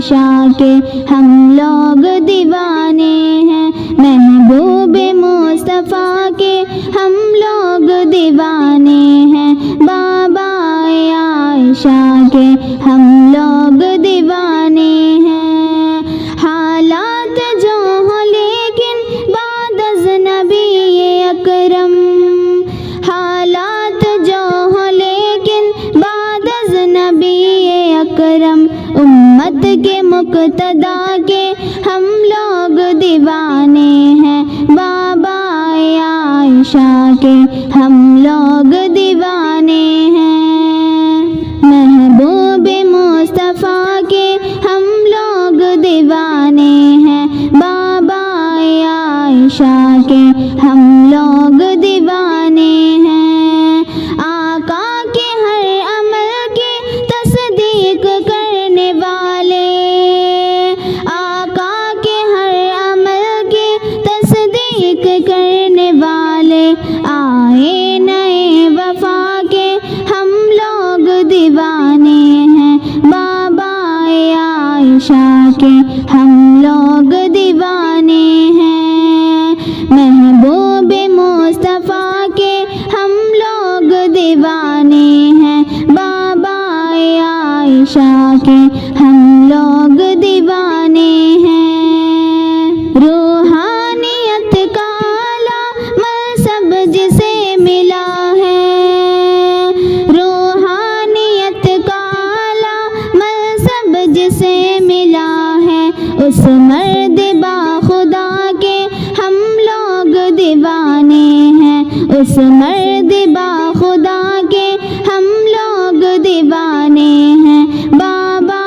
عائشہ کے ہم لوگ دیوانے ہیں، محبوب مصطفیٰ کے ہم لوگ دیوانے ہیں، بابا عائشہ کے ہم لوگ دیوانے ہیں۔ حالات جو ہوں لیکن بعد از نبی اکرم، حالات جو ہوں لیکن بعد از نبی اکرم، امت کے مقتدا کے ہم لوگ دیوانے ہیں، بابا عائشہ کے ہم لوگ دیوانے ہیں، محبوب مصطفیٰ کے ہم لوگ دیوانے ہیں، بابا عائشہ کے ہم لوگ دیوانے ہیں۔ آقا کے ہر عمل کی تصدیق کرنے والے، آقا کے ہر عمل کی تصدیق کرنے والے، آئے نئے وفا کے ہم لوگ دیوانے ہیں، بابا عائشہ کے ہم لوگ دیوانے ہیں، محبوب مصطفیٰ کے ہم لوگ دیوانے ہیں، بابا عائشہ کے ہم لوگ دیوانے ہیں۔ روحانیت کا اعلیٰ منصب جسے ملا ہے، روحانیت کا اعلیٰ منصب جسے ملا ہے، اس مرد با خدا کے ہم لوگ دیوانے ہیں، اس مرد با خدا کے ہم لوگ دیوانے ہیں، بابا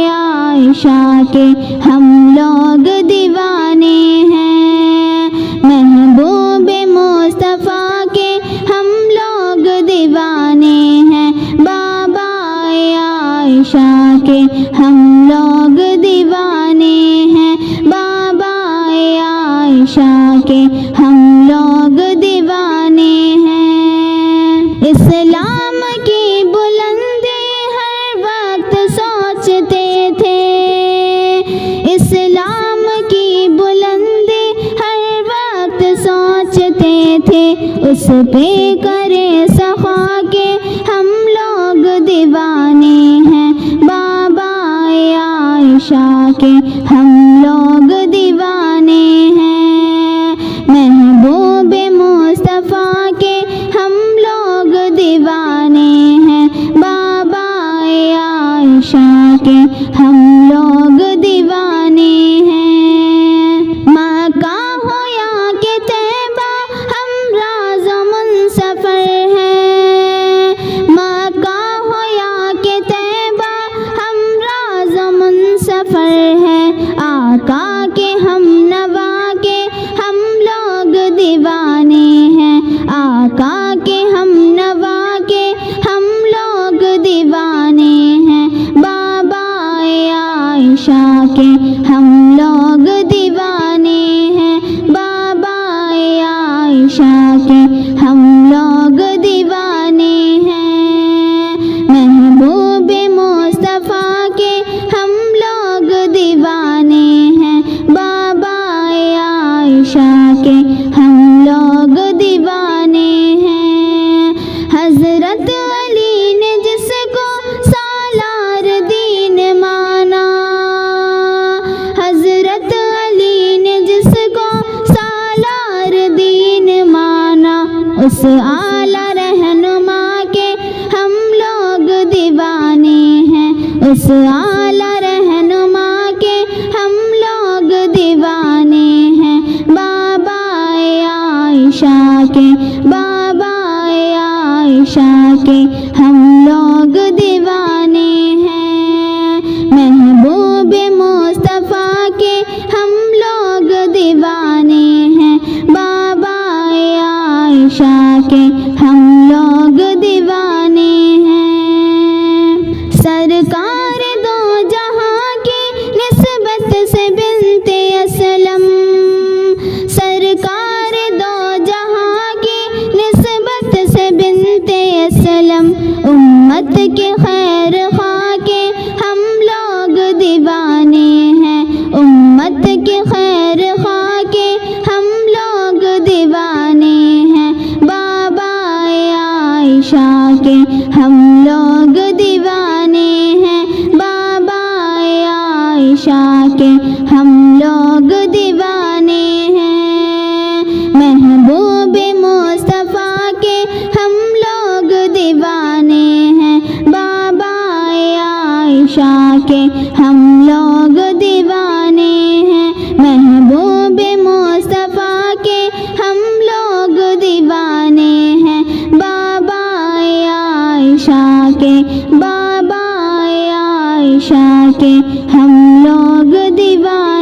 عائشہ کے ہم لوگ دیوانے ہیں، محبوب مصطفیٰ کے ہم لوگ دیوانے ہیں، بابا عائشہ کے ہم لوگ دیوانے ہیں، بابا عائشہ کے ہم لوگ دیوانے ہیں۔ اسلام کی بلندی ہر وقت سوچتے تھے، اسلام کی بلندی ہر وقت سوچتے تھے، اس پہ کرے سخا کے ہم لوگ دیوانے ہیں، بابا عائشہ کے ہم لوگ دیوانے ہیں، محبوب مصطفیٰ کے ہم لوگ دیوانے ہیں، بابا عائشہ کے ہم لوگ دیوانے ہیں۔ مکہ ہو یا کہ طیبہ ہم راز منسفر ہیں، مکہ ہو یا کہ طیبہ ہم راز منسفر ہیں، آقا کے ہم نوا کے ہم لوگ دیوانے ہیں، آقا کے ہم نوا کے ہم لوگ دیوانے ہیں، بابا عائشہ کے ہم لوگ دیوانے ہیں، بابا عائشہ کے ہم لوگ دیوانے ہیں، محبوب مصطفیٰ کے ہم لوگ دیوانے ہیں، بابا عائشہ کے ہم لوگ دیوانے ہیں۔ حضرت علی نے جس کو سالار دین مانا، حضرت علی نے جس کو سالار دین مانا، اس اعلیٰ رہنما کے ہم لوگ دیوانے ہیں، اس اعلیٰ رہنما کے ہم لوگ دیوانے ہیں، بابا عائشہ کے، بابا عائشہ کے ہم لوگ دیوانے ہیں، محبوب مصطفیٰ کے ہم لوگ دیوانے ہیں، بابا عائشہ کے ہم لوگ دیوانے ہیں۔ سرکار دو جہاں کی نسبت سے بنت اسلم، سرکار دو جہاں کی نسبت سے بنت اسلم، امت کے خیر خواہ کے ہم لوگ دیوانے عائشہ کے ہم لوگ دیوانے ہیں، بابا عائشہ کے ہم لوگ دیوانے ہیں، محبوب مصطفیٰ کے ہم لوگ دیوانے ہیں، بابا عائشہ کے ہم لوگ دیوانے ہیں، محبوب مصطفیٰ کے ہم لوگ دیوانے ہیں، بابا عائشہ کے، بابا عائشہ کے ہم لوگ دیوانے